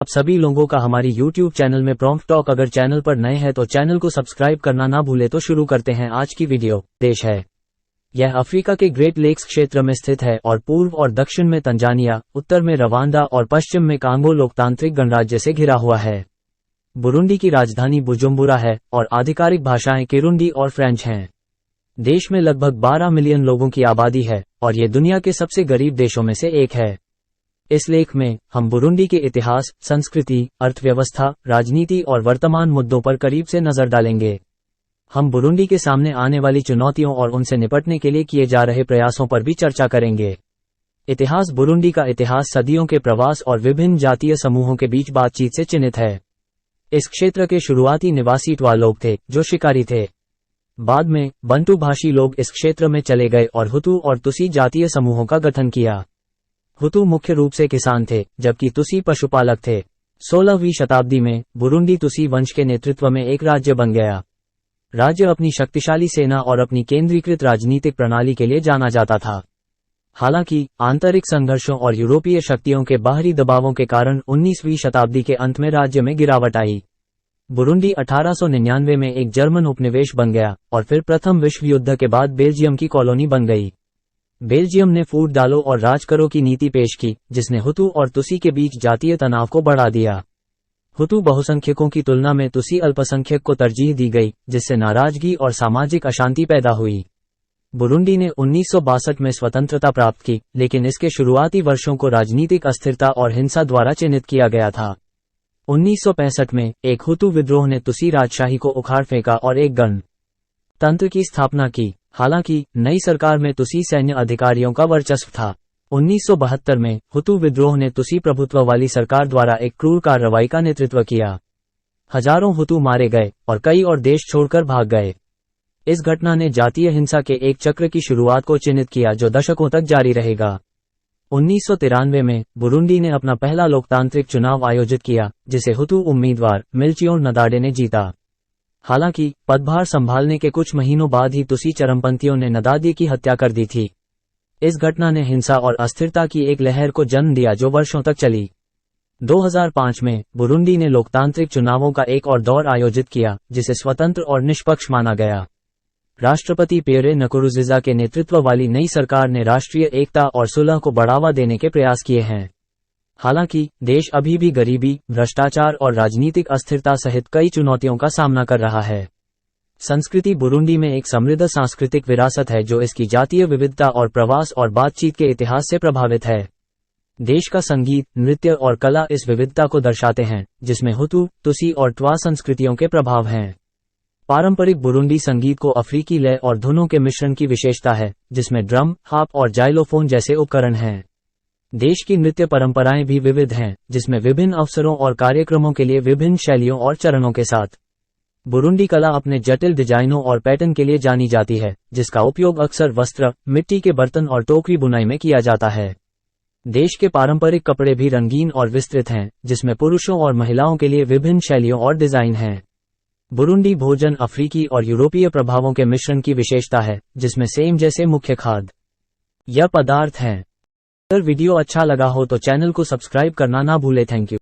आप सभी लोगों का हमारी YouTube चैनल में प्रॉम्प्ट टॉक। अगर चैनल पर नए हैं तो चैनल को सब्सक्राइब करना ना भूले। तो शुरू करते हैं आज की वीडियो। देश है यह अफ्रीका के ग्रेट लेक्स क्षेत्र में स्थित है और पूर्व और दक्षिण में तंजानिया, उत्तर में रवांडा और पश्चिम में कांगो लोकतांत्रिक गणराज्य से घिरा हुआ है। बुरुंडी की राजधानी बुजुम्बुरा है और आधिकारिक भाषाएं किरुंडी और फ्रेंच हैं। देश में लगभग 12 मिलियन लोगों की आबादी है और ये दुनिया के सबसे गरीब देशों में से एक है। इस लेख में हम बुरुंडी के इतिहास, संस्कृति, अर्थव्यवस्था, राजनीति और वर्तमान मुद्दों पर करीब से नजर डालेंगे। हम बुरुंडी के सामने आने वाली चुनौतियों और उनसे निपटने के लिए किए जा रहे प्रयासों पर भी चर्चा करेंगे। इतिहास। बुरुंडी का इतिहास सदियों के प्रवास और विभिन्न जातीय समूहों के बीच बातचीत से चिन्हित है। इस क्षेत्र के शुरुआती निवासी ट्वा लोग थे जो शिकारी थे। बाद में बंटू भाषी लोग इस क्षेत्र में चले गए और हुतू और तुसी जातीय समूहों का गठन किया। हुतू मुख्य रूप से किसान थे जबकि तुसी पशुपालक थे। 16वीं शताब्दी में बुरुंडी तुसी वंश के नेतृत्व में एक राज्य बन गया। राज्य अपनी शक्तिशाली सेना और अपनी केंद्रीकृत राजनीतिक प्रणाली के लिए जाना जाता था। हालांकि आंतरिक संघर्षों और यूरोपीय शक्तियों के बाहरी दबावों के कारण 19वीं शताब्दी के अंत में राज्य में गिरावट आई। बुरुंडी 1899 में एक जर्मन उपनिवेश बन गया और फिर प्रथम विश्व युद्ध के बाद बेल्जियम की कॉलोनी बन गई। बेल्जियम ने फूट डालो और राज करो की नीति पेश की, जिसने हुतू और तुसी के बीच जातीय तनाव को बढ़ा दिया। हुतू बहुसंख्यकों की तुलना में तुसी अल्पसंख्यक को तरजीह दी गई, जिससे नाराजगी और सामाजिक अशांति पैदा हुई। बुरुंडी ने 1962 में स्वतंत्रता प्राप्त की, लेकिन इसके शुरुआती वर्षों को राजनीतिक अस्थिरता और हिंसा द्वारा चिन्हित किया गया था। 1965 में एक हुतू विद्रोह ने तुसी राजशाही को उखाड़ फेंका और एक गणतंत्र की स्थापना की। हालांकि नई सरकार में तुसी सैन्य अधिकारियों का वर्चस्व था। 1972 में हुतू विद्रोह ने तुसी प्रभुत्व वाली सरकार द्वारा एक क्रूर कार्रवाई का नेतृत्व किया। हजारों हुतू मारे गए और कई और देश छोड़कर भाग गए। इस घटना ने जातीय हिंसा के एक चक्र की शुरुआत को चिन्हित किया जो दशकों तक जारी रहेगा। 1993 में बुरुंडी ने अपना पहला लोकतांत्रिक चुनाव आयोजित किया, जिसे हुतू उम्मीदवार मिल्चियोर नदाडे ने जीता। हालांकि पदभार संभालने के कुछ महीनों बाद ही तुसी चरमपंथियों ने नदाडे की हत्या कर दी थी। इस घटना ने हिंसा और अस्थिरता की एक लहर को जन्म दिया जो वर्षों तक चली। 2005 में बुरुंडी ने लोकतांत्रिक चुनावों का एक और दौर आयोजित किया, जिसे स्वतंत्र और निष्पक्ष माना गया। राष्ट्रपति पियरे नकुरुंजिजा के नेतृत्व वाली नई सरकार ने राष्ट्रीय एकता और सुलह को बढ़ावा देने के प्रयास किए हैं। हालांकि देश अभी भी गरीबी, भ्रष्टाचार और राजनीतिक अस्थिरता सहित कई चुनौतियों का सामना कर रहा है। संस्कृति। बुरुंडी में एक समृद्ध सांस्कृतिक विरासत है जो इसकी जातीय विविधता और प्रवास और बातचीत के इतिहास से प्रभावित है। देश का संगीत, नृत्य और कला इस विविधता को दर्शाते हैं, जिसमें हुतू, तुसी और ट्वा संस्कृतियों के प्रभाव हैं। पारंपरिक बुरुंडी संगीत को अफ्रीकी लय और धुनों के मिश्रण की विशेषता है, जिसमें ड्रम, हार्प और जाइलोफोन जैसे उपकरण हैं। देश की नृत्य परंपराएं भी विविध हैं, जिसमें विभिन्न अवसरों और कार्यक्रमों के लिए विभिन्न शैलियों और चरणों के साथ। बुरुंडी कला अपने जटिल डिजाइनों और पैटर्न के लिए जानी जाती है, जिसका उपयोग अक्सर वस्त्र, मिट्टी के बर्तन और टोकरी बुनाई में किया जाता है। देश के पारंपरिक कपड़े भी रंगीन और विस्तृत हैं, जिसमें पुरुषों और महिलाओं के लिए विभिन्न शैलियों और डिजाइन हैं। बुरुंडी भोजन अफ्रीकी और यूरोपीय प्रभावों के मिश्रण की विशेषता है, जिसमें सेम जैसे मुख्य खाद्य या पदार्थ हैं। अगर वीडियो अच्छा लगा हो तो चैनल को सब्सक्राइब करना ना भूले। Thank you.